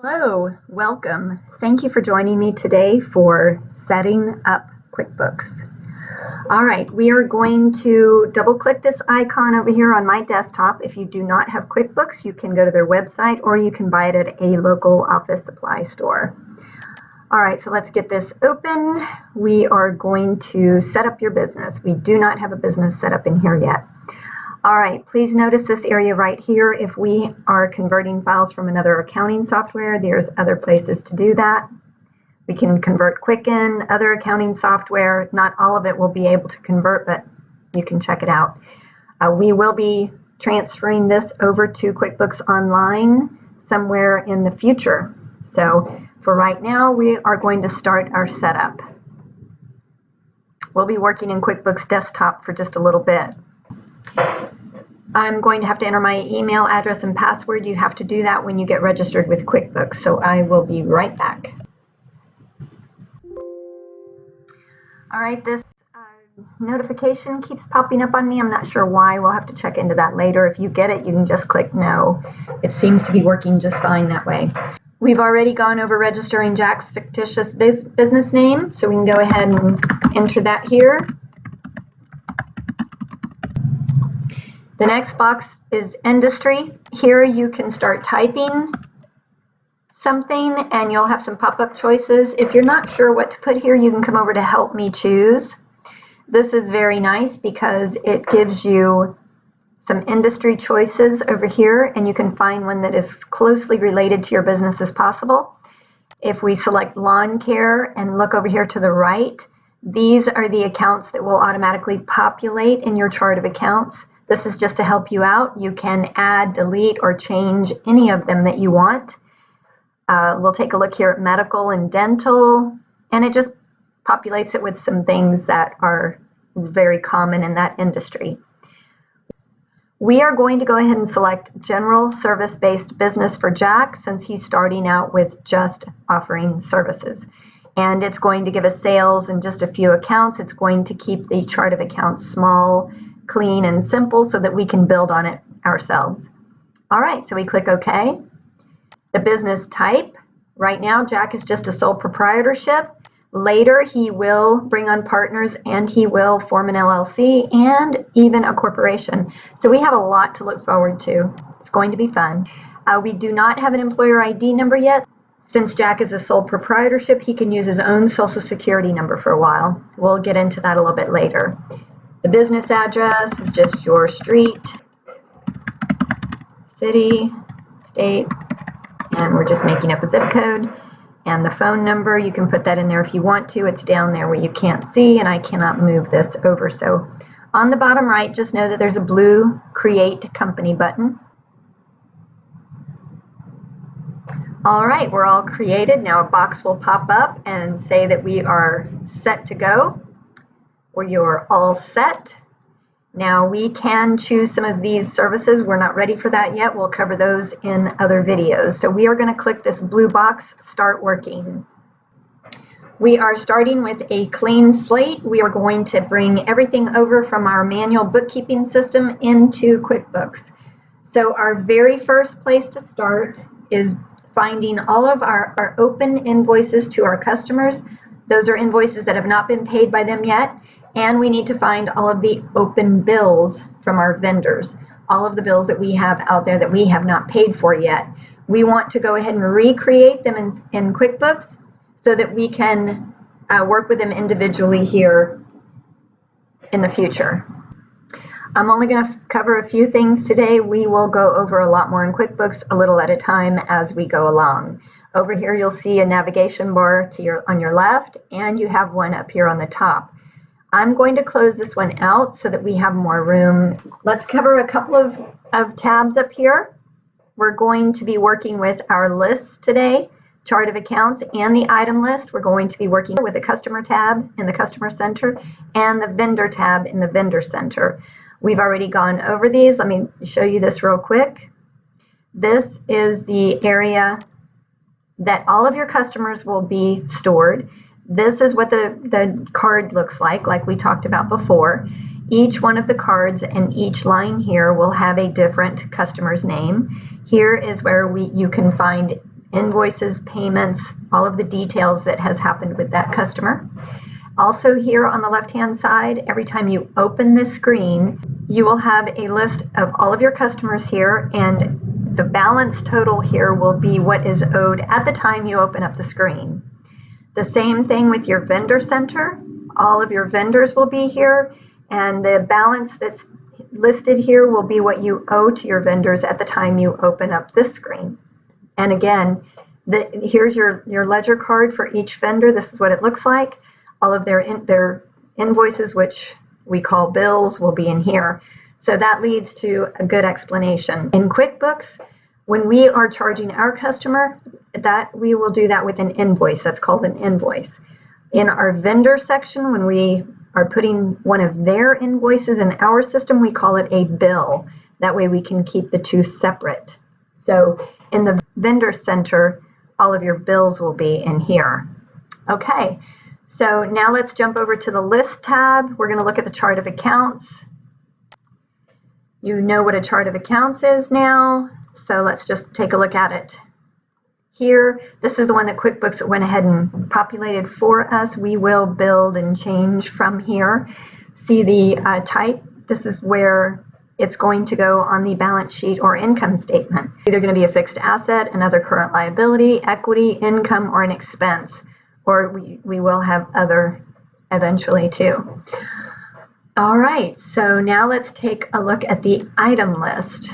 Hello, welcome. Thank you for joining me today for setting up QuickBooks. All right, we are going to double click this icon over here on my desktop. If you do not have QuickBooks, you can go to their website or you can buy it at a local office supply store. All right, so let's get this open. We are going to set up your business. We do not have a business set up in here yet. All right, please notice this area right here. If we are converting files from another accounting software, there's other places to do that. We can convert Quicken, other accounting software. Not all of it will be able to convert, but you can check it out. We will be transferring this over to QuickBooks Online somewhere in the future. So for right now, we are going to start our setup. We'll be working in QuickBooks Desktop for just a little bit. I'm going to have to enter my email address and password. You have to do that when you get registered with QuickBooks, so I will be right back. All right, this notification keeps popping up on me. I'm not sure why. We'll have to check into that later. If you get it, you can just click no. It seems to be working just fine that way. We've already gone over registering Jack's fictitious business name, so we can go ahead and enter that here. The next box is industry. Here you can start typing something and you'll have some pop-up choices. If you're not sure what to put here, you can come over to help me choose. This is very nice because it gives you some industry choices over here and you can find one that is closely related to your business as possible. If we select lawn care and look over here to the right, these are the accounts that will automatically populate in your chart of accounts. This is just to help you out. You can add, delete, or change any of them that you want. We'll take a look here at medical and dental, and it just populates it with some things that are very common in that industry. We are going to go ahead and select general service-based business for Jack since he's starting out with just offering services. And it's going to give us sales and just a few accounts. It's going to keep the chart of accounts small, clean, and simple so that we can build on it ourselves. All right, so we click OK. The business type, right now Jack is just a sole proprietorship. Later he will bring on partners and he will form an LLC and even a corporation. So we have a lot to look forward to. It's going to be fun. We do not have an employer ID number yet. Since Jack is a sole proprietorship, he can use his own social security number for a while. We'll get into that a little bit later. The business address is just your street, city, state, and we're just making up a zip code. And the phone number, you can put that in there if you want to. It's down there where you can't see, and I cannot move this over. So on the bottom right, just know that there's a blue Create Company button. All right, we're all created. Now a box will pop up and say that we are set to go, or you're all set. Now we can choose some of these services. We're not ready for that yet. We'll cover those in other videos. So we are going to click this blue box, Start Working. We are starting with a clean slate. We are going to bring everything over from our manual bookkeeping system into QuickBooks. So our very first place to start is finding all of our open invoices to our customers. Those are invoices that have not been paid by them yet. And we need to find all of the open bills from our vendors, all of the bills that we have out there that we have not paid for yet. We want to go ahead and recreate them in QuickBooks so that we can work with them individually here in the future. I'm only going to cover a few things today. We will go over a lot more in QuickBooks a little at a time as we go along. Over here you'll see a navigation bar on your left, and you have one up here on the top. I'm going to close this one out so that we have more room. Let's cover a couple of tabs up here. We're going to be working with our lists today, chart of accounts, and the item list. We're going to be working with the customer tab in the customer center and the vendor tab in the vendor center. We've already gone over these. Let me show you this real quick. This is the area that all of your customers will be stored. This is what the card looks like we talked about before. Each one of the cards and each line here will have a different customer's name. Here is where you can find invoices, payments, all of the details that has happened with that customer. Also here on the left-hand side, every time you open this screen, you will have a list of all of your customers here, and the balance total here will be what is owed at the time you open up the screen. The same thing with your vendor center. All of your vendors will be here, and the balance that's listed here will be what you owe to your vendors at the time you open up this screen. And again, here's your ledger card for each vendor. This is what it looks like. All of their invoices, which we call bills, will be in here. So that leads to a good explanation. In QuickBooks, when we are charging our customer, that we will do that with an invoice. That's called an invoice. In our vendor section, when we are putting one of their invoices in our system, we call it a bill. That way we can keep the two separate. So in the vendor center, all of your bills will be in here. Okay, so now let's jump over to the list tab. We're going to look at the chart of accounts. You know what a chart of accounts is now, so let's just take a look at it. Here, this is the one that QuickBooks went ahead and populated for us. We will build and change from here. See the type? This is where it's going to go on the balance sheet or income statement. Either going to be a fixed asset, another current liability, equity, income, or an expense. Or we will have other eventually too. All right, so now let's take a look at the item list.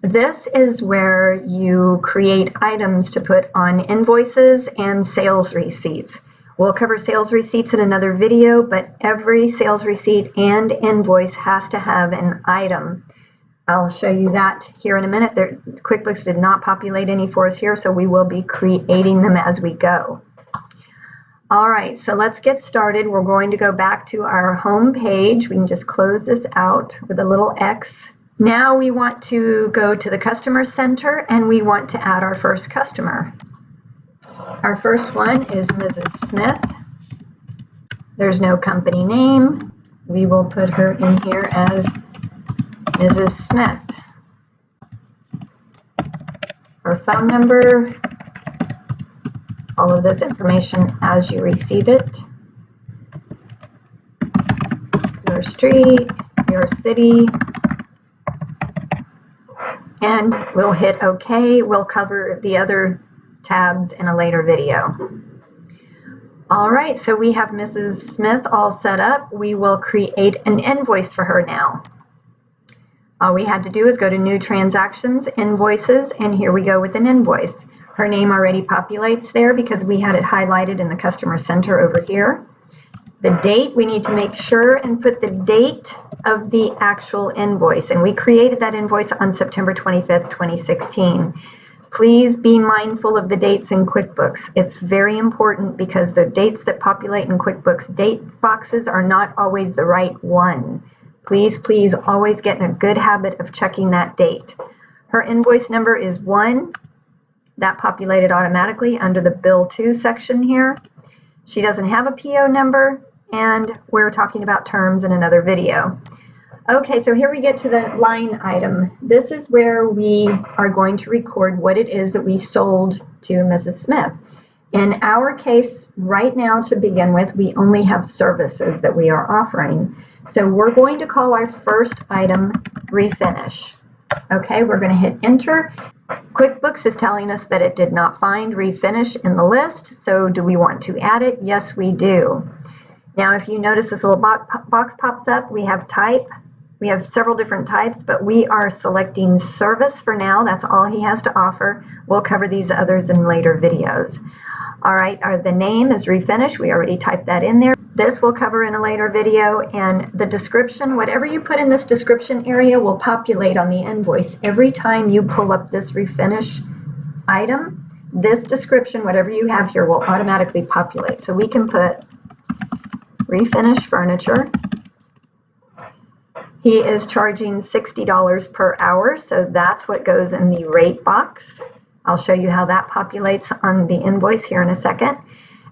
This is where you create items to put on invoices and sales receipts. We'll cover sales receipts in another video, but every sales receipt and invoice has to have an item. I'll show you that here in a minute. QuickBooks did not populate any for us here, so we will be creating them as we go. All right, so let's get started. We're going to go back to our home page. We can just close this out with a little X. Now we want to go to the customer center and we want to add our first customer. Our first one is Mrs. Smith. There's no company name. We will put her in here as Mrs. Smith. Her phone number, all of this information as you receive it. Your street, your city, and we'll hit OK. We'll cover the other tabs in a later video. All right, so we have Mrs. Smith all set up. We will create an invoice for her now. All we had to do is go to New Transactions, Invoices, and here we go with an invoice. Her name already populates there because we had it highlighted in the Customer Center over here. The date, we need to make sure and put the date of the actual invoice. And we created that invoice on September 25th, 2016. Please be mindful of the dates in QuickBooks. It's very important because the dates that populate in QuickBooks date boxes are not always the right one. Please, please always get in a good habit of checking that date. Her invoice number is 1. That populated automatically under the Bill To section here. She doesn't have a PO number, and we're talking about terms in another video. Okay, so here we get to the line item. This is where we are going to record what it is that we sold to Mrs. Smith. In our case, right now to begin with, we only have services that we are offering. So we're going to call our first item Refinish. Okay, we're going to hit Enter. QuickBooks is telling us that it did not find Refinish in the list, so do we want to add it? Yes, we do. Now, if you notice this little box pops up, we have type. We have several different types, but we are selecting service for now. That's all he has to offer. We'll cover these others in later videos. All right, the name is Refinish. We already typed that in there. This we'll cover in a later video, and the description, whatever you put in this description area will populate on the invoice. Every time you pull up this Refinish item, this description, whatever you have here, will automatically populate. So we can put Refinish Furniture. He is charging $60 per hour, so that's what goes in the rate box. I'll show you how that populates on the invoice here in a second.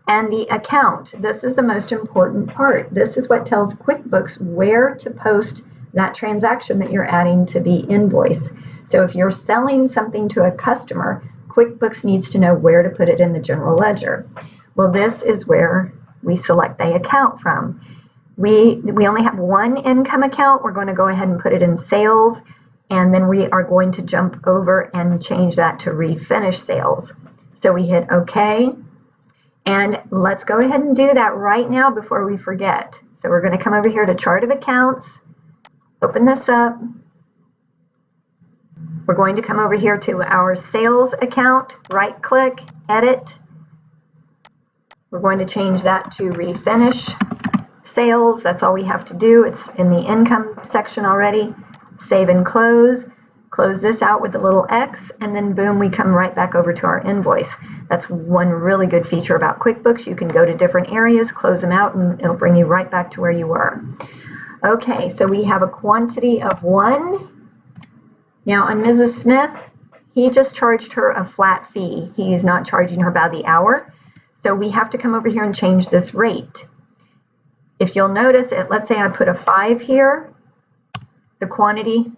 And the account, this is the most important part. This is what tells QuickBooks where to post that transaction that you're adding to the invoice. So if you're selling something to a customer, QuickBooks needs to know where to put it in the general ledger. Well, this is where we select the account from. We only have one income account. We're going to go ahead and put it in sales, and then we are going to jump over and change that to refinish sales. So we hit OK, and let's go ahead and do that right now before we forget. So we're going to come over here to Chart of Accounts, open this up. We're going to come over here to our sales account, right click, edit. We're going to change that to refinish sales. That's all we have to do. It's in the income section already. Save and close. Close this out with the little X, and then boom, we come right back over to our invoice. That's one really good feature about QuickBooks. You can go to different areas, close them out, and it'll bring you right back to where you were. Okay, so we have a quantity of 1. Now on Mrs. Smith, he just charged her a flat fee. He is not charging her by the hour. So we have to come over here and change this rate. If you'll notice it, let's say I put a 5 here, the quantity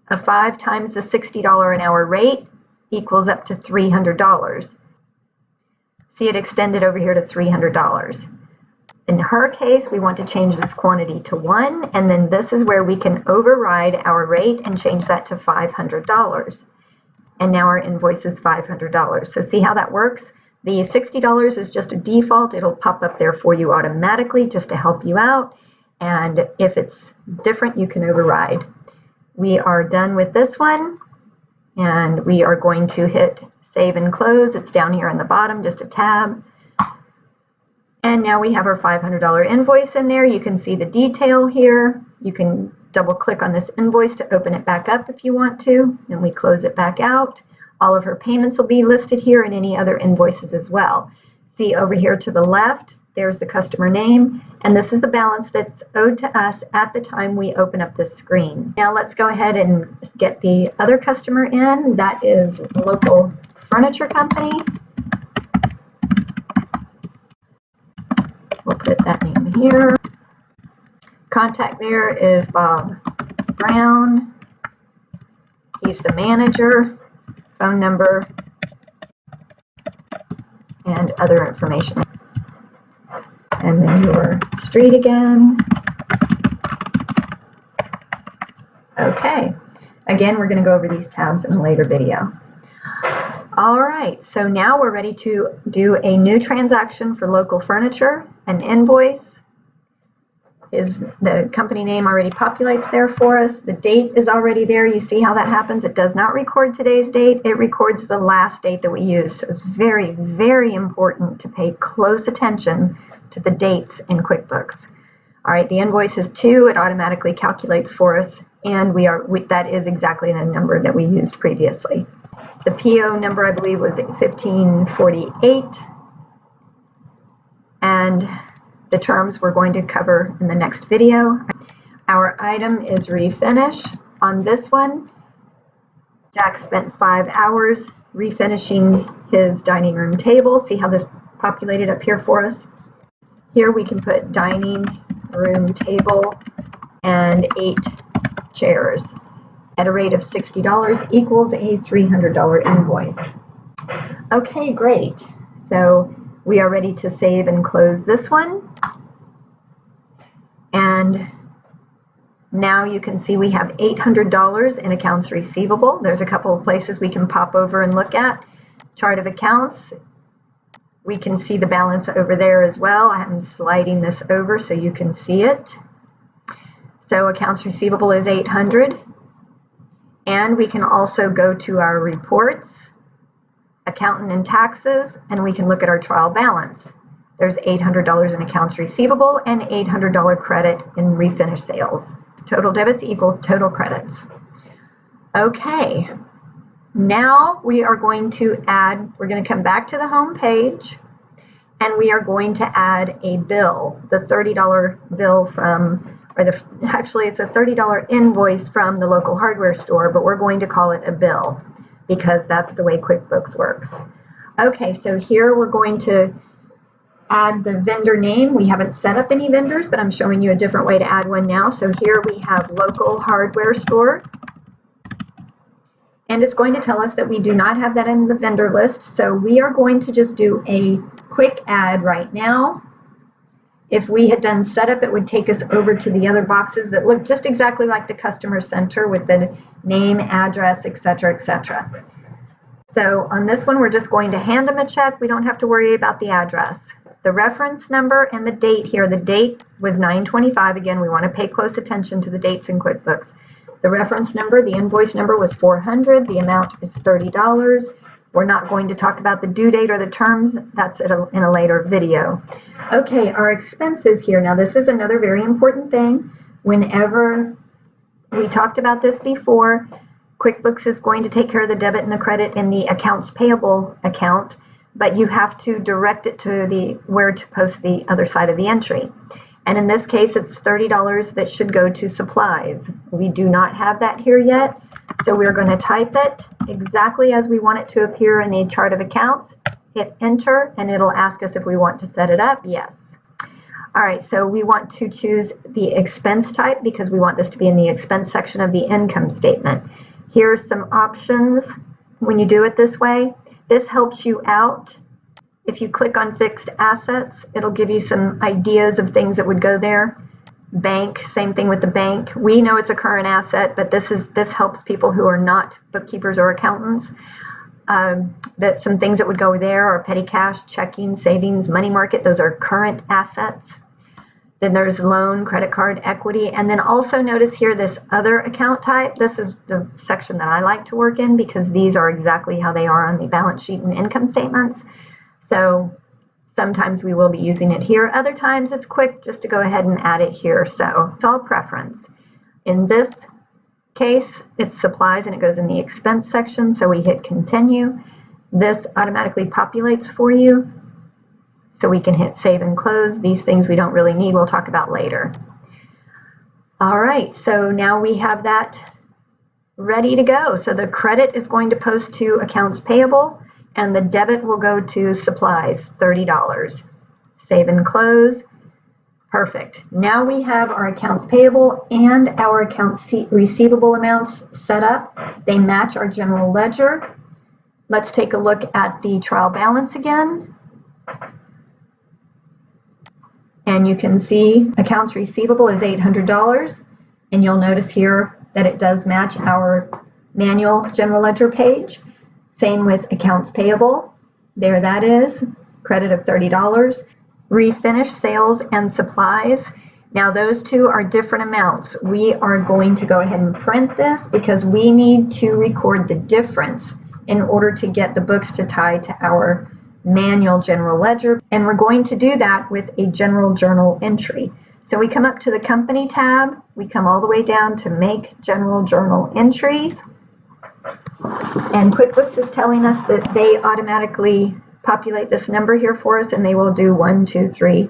of 5 times the $60 an hour rate equals up to $300. See, it extended over here to $300. In her case, we want to change this quantity to 1, and then this is where we can override our rate and change that to $500. And now our invoice is $500. So see how that works? The $60 is just a default. It'll pop up there for you automatically just to help you out. And if it's different, you can override. We are done with this one, and we are going to hit Save and Close. It's down here on the bottom, just a tab. And now we have our $500 invoice in there. You can see the detail here. You can double click on this invoice to open it back up if you want to, and we close it back out. All of her payments will be listed here and any other invoices as well. See over here to the left, there's the customer name, and this is the balance that's owed to us at the time we open up this screen. Now let's go ahead and get the other customer in. That is Local Furniture Company. We'll put that name here. Contact there is Bob Brown. He's the manager. Phone number and other information. And then your street again. Okay. Again, we're going to go over these tabs in a later video. All right, so now we're ready to do a new transaction for Local Furniture, an invoice. The company name already populates there for us. The date is already there. You see how that happens? It does not record today's date. It records the last date that we used. So it's very, very important to pay close attention to the dates in QuickBooks. All right, the invoice is 2. It automatically calculates for us, and that is exactly the number that we used previously. The PO number, I believe, was 1548, and the terms we're going to cover in the next video. Our item is refinish. On this one, Jack spent 5 hours refinishing his dining room table. See how this populated up here for us? Here we can put dining room table and 8 chairs at a rate of $60 equals a $300 invoice. Okay, great. So we are ready to save and close this one. And now you can see we have $800 in accounts receivable. There's a couple of places we can pop over and look at. Chart of accounts. We can see the balance over there as well. I'm sliding this over so you can see it. So accounts receivable is $800. And we can also go to our reports, accountant and taxes, and we can look at our trial balance. There's $800 in accounts receivable and $800 credit in refinish sales. Total debits equal total credits. Okay, now we are going to we're going to come back to the home page, and we are going to add a bill, the $30 bill from, actually it's a $30 invoice from the local hardware store, but we're going to call it a bill because that's the way QuickBooks works. Okay, so here we're going to add the vendor name. We haven't set up any vendors, but I'm showing you a different way to add one now. So here we have local hardware store. And it's going to tell us that we do not have that in the vendor list. So we are going to just do a quick add right now. If we had done setup, it would take us over to the other boxes that look just exactly like the customer center with the name, address, etc., etc. So on this one, we're just going to hand them a check. We don't have to worry about the address. The reference number and the date here. The date was 9/25. Again, we want to pay close attention to the dates in QuickBooks. The reference number, the invoice number was $400. The amount is $30. We're not going to talk about the due date or the terms. That's in a later video. Okay, our expenses here. Now, this is another very important thing. Whenever we talked about this before, QuickBooks is going to take care of the debit and the credit in the accounts payable account, but you have to direct it to where to post the other side of the entry. And in this case, it's $30 that should go to supplies. We do not have that here yet, so we're going to type it exactly as we want it to appear in the chart of accounts. Hit enter, and it'll ask us if we want to set it up. Yes. All right, so we want to choose the expense type because we want this to be in the expense section of the income statement. Here are some options when you do it this way. This helps you out. If you click on fixed assets, it'll give you some ideas of things that would go there. Bank, same thing with the bank. We know it's a current asset, but this helps people who are not bookkeepers or accountants. That some things that would go there are petty cash, checking, savings, money market. Those are current assets. Then there's loan, credit card, equity. And then also notice here this other account type. This is the section that I like to work in because these are exactly how they are on the balance sheet and income statements. So sometimes we will be using it here. Other times it's quick just to go ahead and add it here. So it's all preference. In this case, it's supplies and it goes in the expense section. So we hit continue. This automatically populates for you. So we can hit save and close. These things we don't really need. We'll talk about later. All right, so now we have that ready to go. So the credit is going to post to accounts payable and the debit will go to supplies, $30. Save and close. Perfect. Now we have our accounts payable and our accounts receivable amounts set up. They match our general ledger. Let's take a look at the trial balance again. And you can see accounts receivable is $800. And you'll notice here that it does match our manual general ledger page. Same with accounts payable. There that is, credit of $30. Refinish sales and supplies. Now those two are different amounts. We are going to go ahead and print this because we need to record the difference in order to get the books to tie to our manual general ledger. And we're going to do that with a general journal entry. So we come up to the company tab. We come all the way down to make general journal entries. And QuickBooks is telling us that they automatically populate this number here for us and they will do 1, 2, 3.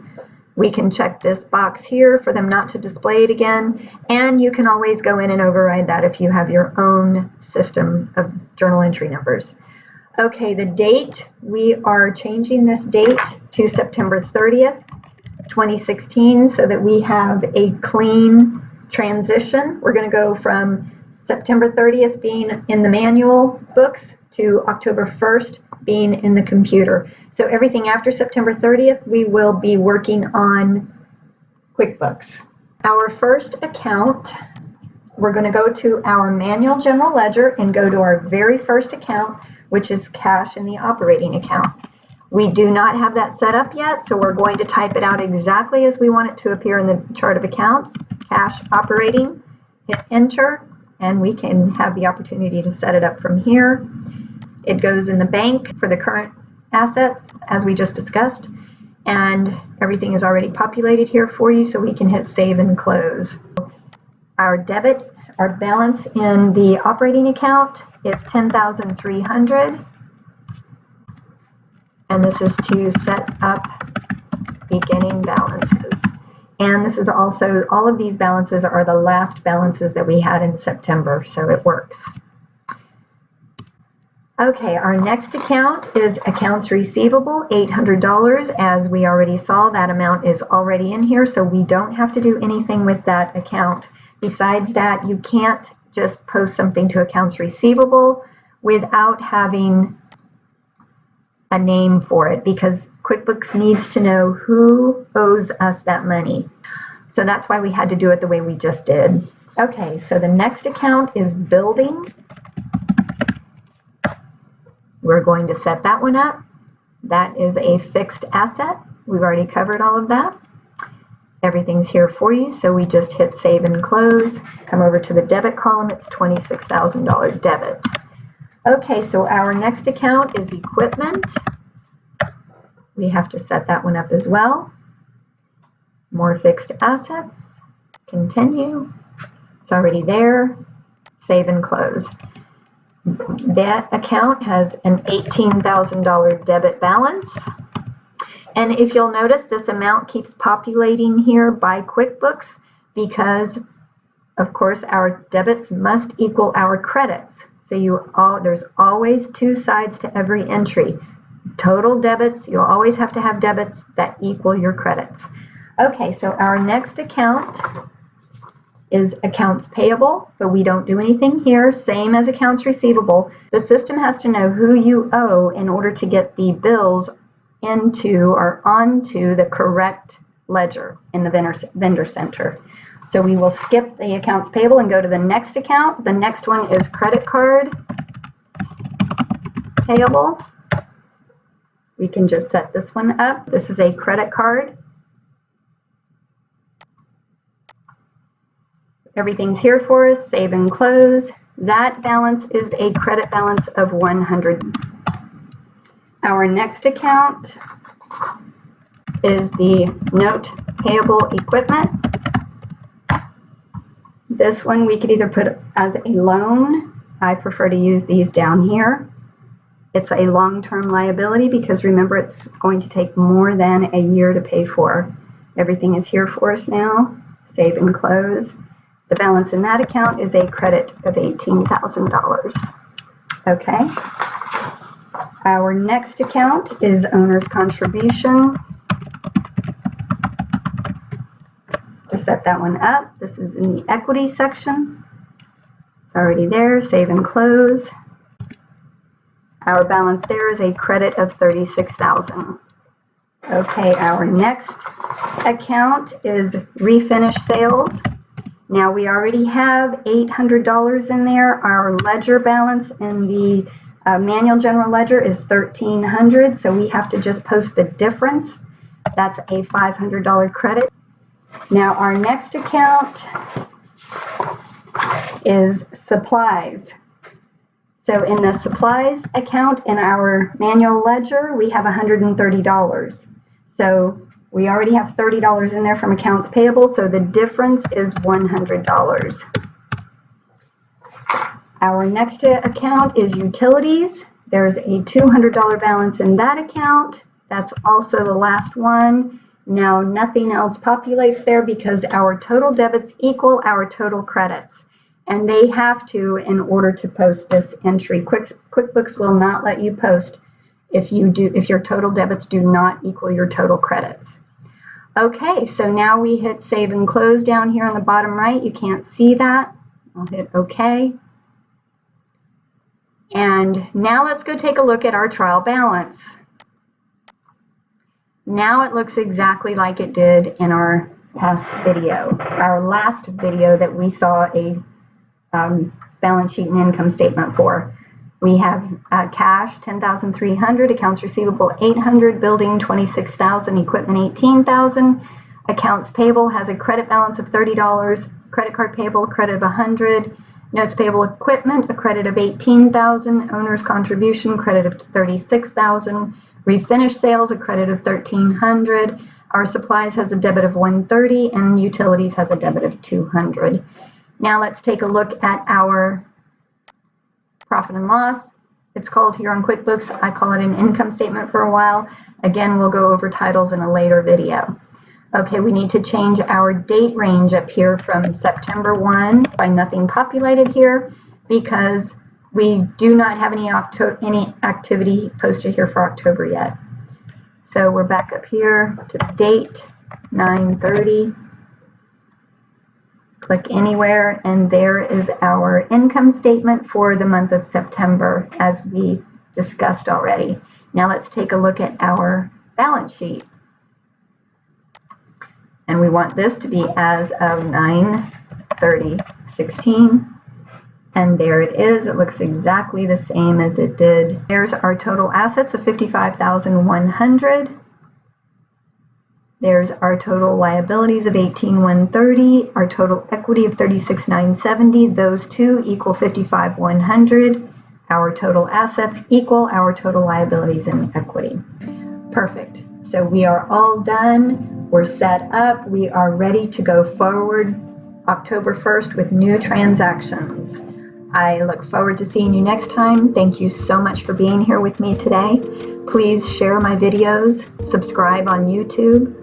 We can check this box here for them not to display it again. And you can always go in and override that if you have your own system of journal entry numbers. Okay, the date, we are changing this date to September 30th, 2016 so that we have a clean transition. We're going to go from September 30th being in the manual books to October 1st being in the computer. So everything after September 30th, we will be working on QuickBooks. Our first account, we're going to go to our manual general ledger and go to our very first account, which is cash in the operating account. We do not have that set up yet, so we're going to type it out exactly as we want it to appear in the chart of accounts. Cash operating, hit enter, and we can have the opportunity to set it up from here. It goes in the bank for the current assets, as we just discussed, and everything is already populated here for you, so we can hit save and close. Our debit, our balance in the operating account is $10,300, and this is to set up beginning balances. And this is also, all of these balances are the last balances that we had in September, so it works. Okay, our next account is accounts receivable, $800. As we already saw, that amount is already in here, so we don't have to do anything with that account. Besides that, you can't just post something to accounts receivable without having a name for it, because QuickBooks needs to know who owes us that money. So that's why we had to do it the way we just did. Okay, so the next account is building. We're going to set that one up. That is a fixed asset. We've already covered all of that. Everything's here for you, so we just hit save and close. Come over to the debit column. It's $26,000 debit. Okay, so our next account is equipment. We have to set that one up as well. More fixed assets. Continue. It's already there. Save and close. That account has an $18,000 debit balance. And if you'll notice, this amount keeps populating here by QuickBooks because, of course, our debits must equal our credits. So there's always two sides to every entry. Total debits, you'll always have to have debits that equal your credits. Okay, so our next account is accounts payable, but we don't do anything here. Same as accounts receivable. The system has to know who you owe in order to get the bills into or onto the correct ledger in the vendor center. So we will skip the accounts payable and go to the next account. The next one is credit card payable. We can just set this one up. This is a credit card. Everything's here for us. Save and close. That balance is a credit balance of $100. Our next account is the note payable equipment. This one we could either put as a loan. I prefer to use these down here. It's a long-term liability because remember it's going to take more than a year to pay for. Everything is here for us now. Save and close. The balance in that account is a credit of $18,000. Okay. Our next account is owner's contribution. To set that one up, this is in the equity section. It's already there. Save and close. Our balance there is a credit of $36,000. Okay, our next account is refinish sales. Now we already have $800 in there. Our ledger balance in the manual general ledger is $1,300, so we have to just post the difference. That's a $500 credit. Now our next account is supplies. So in the supplies account in our manual ledger, we have $130. So we already have $30 in there from accounts payable, so the difference is $100. Our next account is utilities. There's a $200 balance in that account. That's also the last one. Now nothing else populates there because our total debits equal our total credits. And they have to in order to post this entry. QuickBooks will not let you post if your total debits do not equal your total credits. Okay, so now we hit save and close down here on the bottom right. You can't see that. I'll hit OK. And now let's go take a look at our trial balance. Now it looks exactly like it did in our past video, our last video that we saw a balance sheet and income statement for. We have cash $10,300, accounts receivable $800, building $26,000, equipment $18,000. Accounts payable has a credit balance of $30, credit card payable a credit of $100, notes payable equipment a credit of $18,000, owner's contribution credit of $36,000, refinish sales a credit of $1,300. Our supplies has a debit of $130, and utilities has a debit of $200. Now let's take a look at our profit and loss. It's called here on QuickBooks. I call it an income statement for a while. Again, we'll go over titles in a later video. Okay, we need to change our date range up here from September 1. Find nothing populated here because we do not have any activity posted here for October yet. So we're back up here to the date, 9/30. Click anywhere, and there is our income statement for the month of September, as we discussed already. Now let's take a look at our balance sheet. And we want this to be as of 9/30/16. And there it is. It looks exactly the same as it did. There's our total assets of $55,100. There's our total liabilities of $18,130, our total equity of $36,970. Those two equal $55,100. Our total assets equal our total liabilities and equity. Perfect. So we are all done. We're set up. We are ready to go forward October 1st with new transactions. I look forward to seeing you next time. Thank you so much for being here with me today. Please share my videos, subscribe on YouTube,